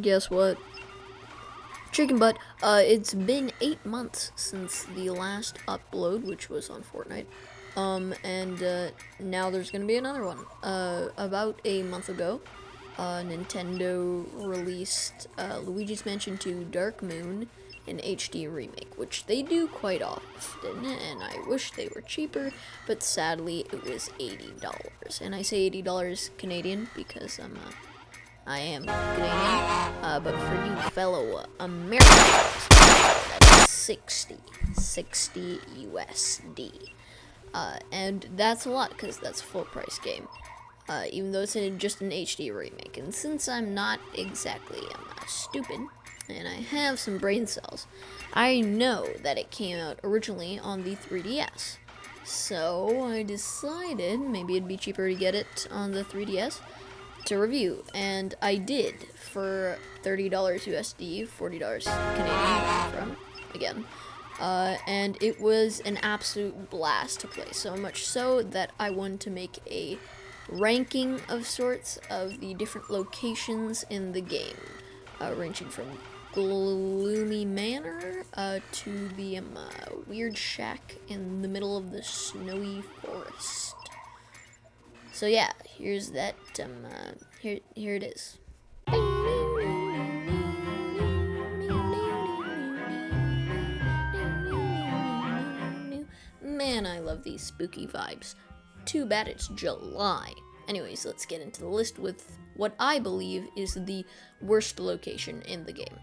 Guess what? Chicken butt. It's been 8 months since the last upload, which was on Fortnite. And now there's gonna be another one. About a month ago, Nintendo released Luigi's Mansion 2 Dark Moon, an HD remake, which they do quite often, and I wish they were cheaper, but sadly it was $80. And I say $80 Canadian because I am Canadian, but for you fellow Americans, that's 60 USD. And that's a lot, because that's a full price game, even though it's just an HD remake. And since I'm not exactly stupid, and I have some brain cells, I know that it came out originally on the 3DS. So I decided maybe it'd be cheaper to get it on the 3DS to review, and I did for $30 USD, $40 Canadian from, again. And it was an absolute blast to play, so much so that I wanted to make a ranking of sorts of the different locations in the game, ranging from Gloomy Manor to the weird shack in the middle of the snowy forest. So yeah, here's that, here it is. Man, I love these spooky vibes. Too bad it's July. Anyways, let's get into the list with what I believe is the worst location in the game.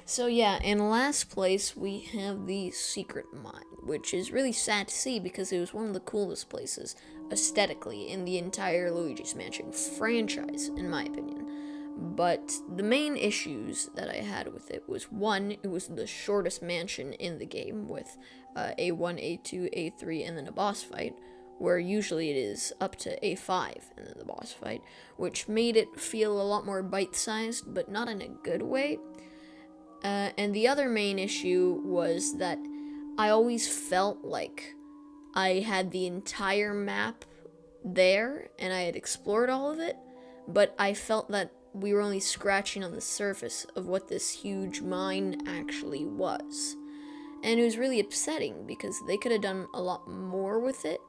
So yeah, in last place we have the secret mine, which is really sad to see because it was one of the coolest places aesthetically in the entire Luigi's Mansion franchise, in my opinion. But the main issues that I had with it was, one, it was the shortest mansion in the game with A1, A2, A3, and then a boss fight, where usually it is up to A5 and then the boss fight, which made it feel a lot more bite-sized, but not in a good way. And the other main issue was that I always felt like I had the entire map there and I had explored all of it, but I felt that we were only scratching on the surface of what this huge mine actually was. And it was really upsetting because they could have done a lot more with it.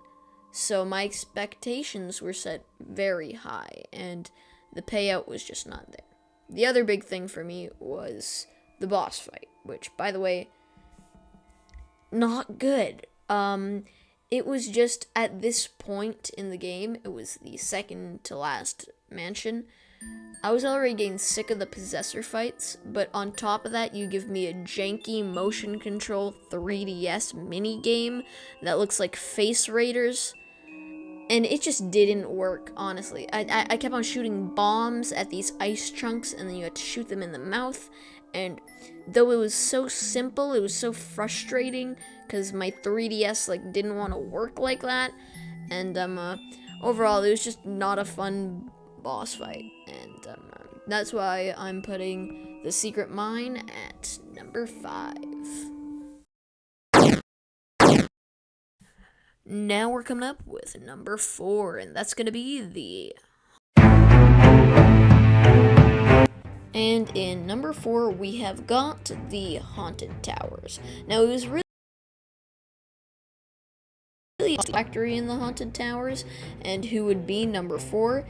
So my expectations were set very high and the payout was just not there. The other big thing for me was the boss fight, which, by the way, not good. It was just, at this point in the game, it was the second to last mansion, I was already getting sick of the possessor fights, but on top of that, you give me a janky motion control 3DS mini game that looks like Face Raiders, and it just didn't work, honestly. I kept on shooting bombs at these ice chunks, and then you had to shoot them in the mouth, and though it was so simple, it was so frustrating, because my 3DS, didn't want to work like that, and, overall, it was just not a fun boss fight, and, that's why I'm putting the secret mine at number 5. Now we're coming up with number 4, and that's gonna be the... And in number 4, we have got the Haunted Towers. Now, it was really factory in the Haunted Towers, and who would be number 4.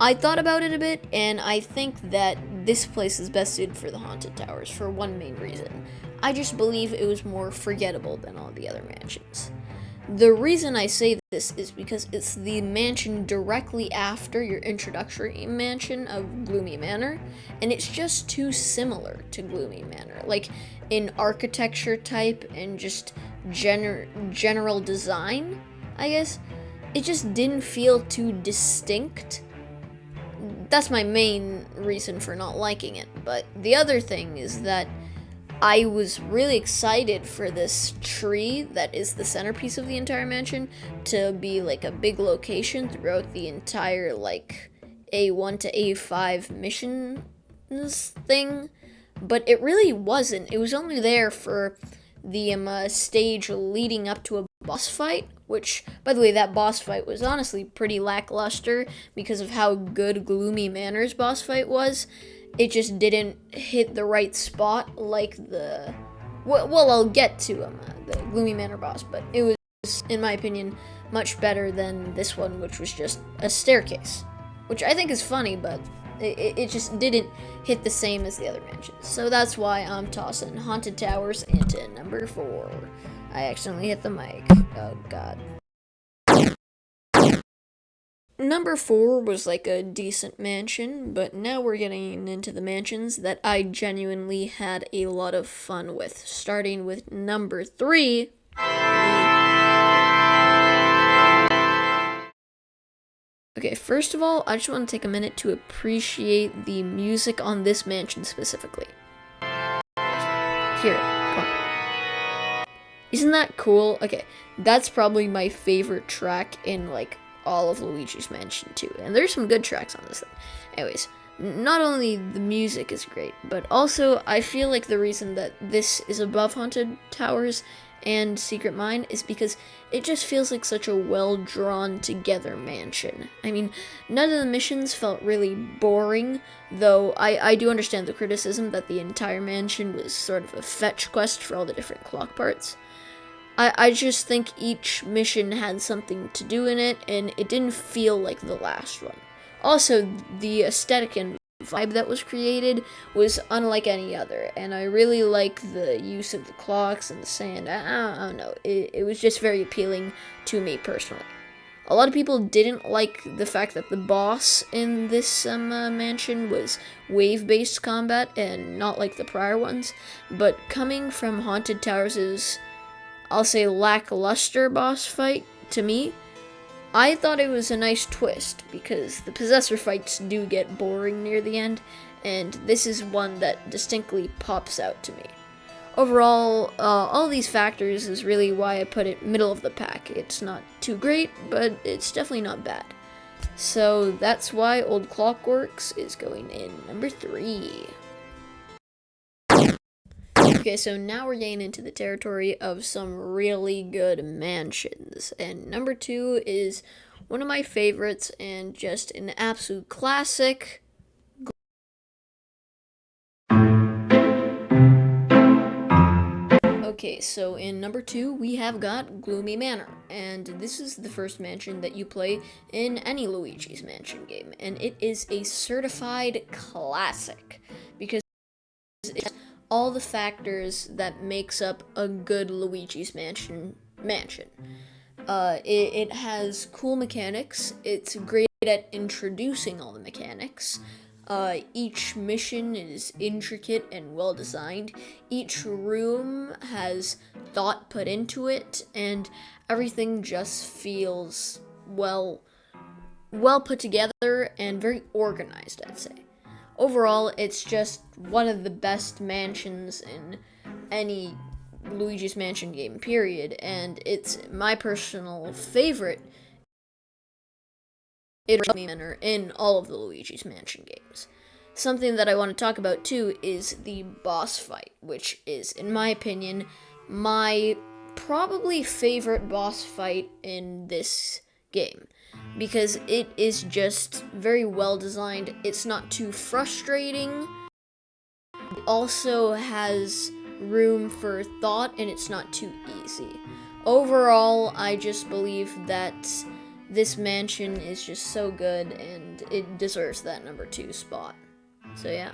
I thought about it a bit, and I think that this place is best suited for the Haunted Towers for one main reason. I just believe it was more forgettable than all the other mansions. The reason I say this is because it's the mansion directly after your introductory mansion of Gloomy Manor, and it's just too similar to Gloomy Manor. In architecture type and just general design, I guess. It just didn't feel too distinct. That's my main reason for not liking it. But the other thing is that I was really excited for this tree that is the centerpiece of the entire mansion to be a big location throughout the entire A1 to A5 missions thing. But it really wasn't. It was only there for the stage leading up to a boss fight, which, by the way, that boss fight was honestly pretty lackluster because of how good Gloomy Manor's boss fight was. It just didn't hit the right spot like the... Well, I'll get to the Gloomy Manor boss, but it was, in my opinion, much better than this one, which was just a staircase. Which I think is funny, but it just didn't hit the same as the other mansions. So that's why I'm tossing Haunted Towers into number 4. I accidentally hit the mic. Oh, God. Number 4 was like a decent mansion, but now we're getting into the mansions that I genuinely had a lot of fun with. Starting with number 3. Okay, first of all, I just want to take a minute to appreciate the music on this mansion specifically. Hear it, come on. Isn't that cool? Okay, that's probably my favorite track in, like, all of Luigi's Mansion 2. And there's some good tracks on this thing. Anyways, not only the music is great, but also I feel like the reason that this is above Haunted Towers and Secret Mine is because it just feels like such a well-drawn together mansion. I mean, none of the missions felt really boring, though I do understand the criticism that the entire mansion was sort of a fetch quest for all the different clock parts. I just think each mission had something to do in it, and it didn't feel like the last one. Also, the aesthetic and vibe that was created was unlike any other, and I really like the use of the clocks and the sand. I don't know, it was just very appealing to me personally. A lot of people didn't like the fact that the boss in this mansion was wave-based combat and not like the prior ones, but coming from Haunted Towers' I'll say lackluster boss fight, to me, I thought it was a nice twist, because the Possessor fights do get boring near the end, and this is one that distinctly pops out to me. Overall, all these factors is really why I put it middle of the pack. It's not too great, but it's definitely not bad. So that's why Old Clockworks is going in number 3. Okay, so now we're getting into the territory of some really good mansions. And number 2 is one of my favorites and just an absolute classic. Okay, so in number 2, we have got Gloomy Manor. And this is the first mansion that you play in any Luigi's Mansion game. And it is a certified classic, because it's all the factors that makes up a good Luigi's Mansion. It has cool mechanics. It's great at introducing all the mechanics. Each mission is intricate and well designed. Each room has thought put into it, and everything just feels well put together and very organized, I'd say. Overall, it's just one of the best mansions in any Luigi's Mansion game, period, and it's my personal favorite in all of the Luigi's Mansion games. Something that I want to talk about, too, is the boss fight, which is, in my opinion, my probably favorite boss fight in this game, because it is just very well designed. It's not too frustrating. It also has room for thought, and it's not too easy. Overall, I just believe that this mansion is just so good, and it deserves that number 2 spot. So yeah.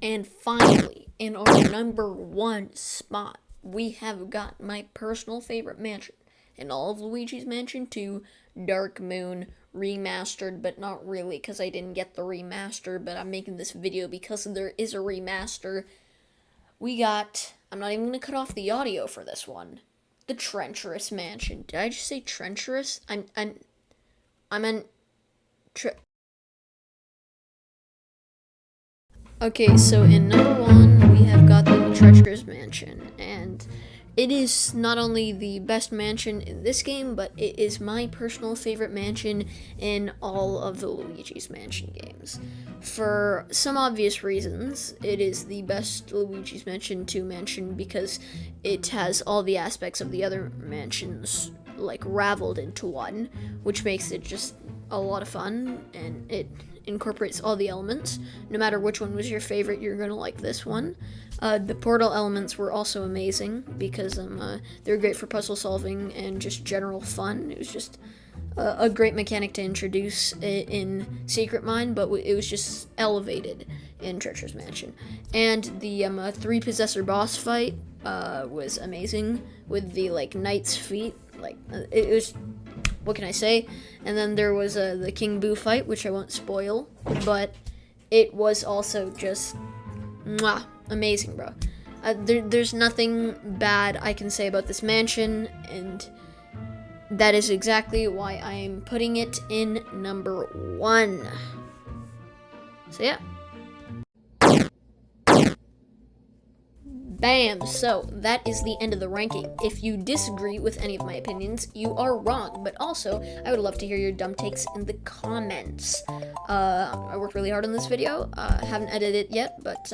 And finally, in our number 1 spot, we have got my personal favorite mansion in all of Luigi's Mansion 2, Dark Moon Remastered, but not really, because I didn't get the remaster, but I'm making this video because there is a remaster. We got, I'm not even going to cut off the audio for this one, the Treacherous Mansion. Did I just say treacherous? I meant Okay, so in number 1, we have got the Treacherous Mansion, and it is not only the best mansion in this game, but it is my personal favorite mansion in all of the Luigi's Mansion games. For some obvious reasons, it is the best Luigi's Mansion 2 mansion because it has all the aspects of the other mansions like raveled into one, which makes it just a lot of fun, and it incorporates all the elements. No matter which one was your favorite, you're gonna like this one. The portal elements were also amazing because they're great for puzzle solving and just general fun. It was just a great mechanic to introduce in Secret Mine, but it was just elevated in Treacherous Mansion. And the 3 Possessor boss fight was amazing with the like Knight's feet. Like it was, what can I say? And then there was the King Boo fight, which I won't spoil, but it was also just amazing, bro. There's nothing bad I can say about this mansion, and that is exactly why I'm putting it in number 1. So yeah. Bam! So, that is the end of the ranking. If you disagree with any of my opinions, you are wrong. But also, I would love to hear your dumb takes in the comments. I worked really hard on this video. Haven't edited it yet, but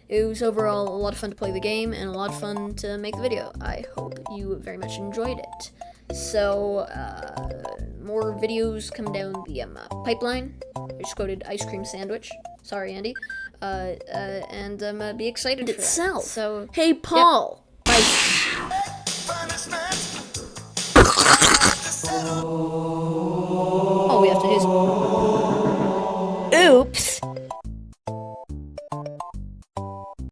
it was overall a lot of fun to play the game and a lot of fun to make the video. I hope you very much enjoyed it. So, more videos come down the pipeline. I just quoted ice cream sandwich. Sorry, Andy. And be excited itself. So, hey, Paul. Yep. Bye.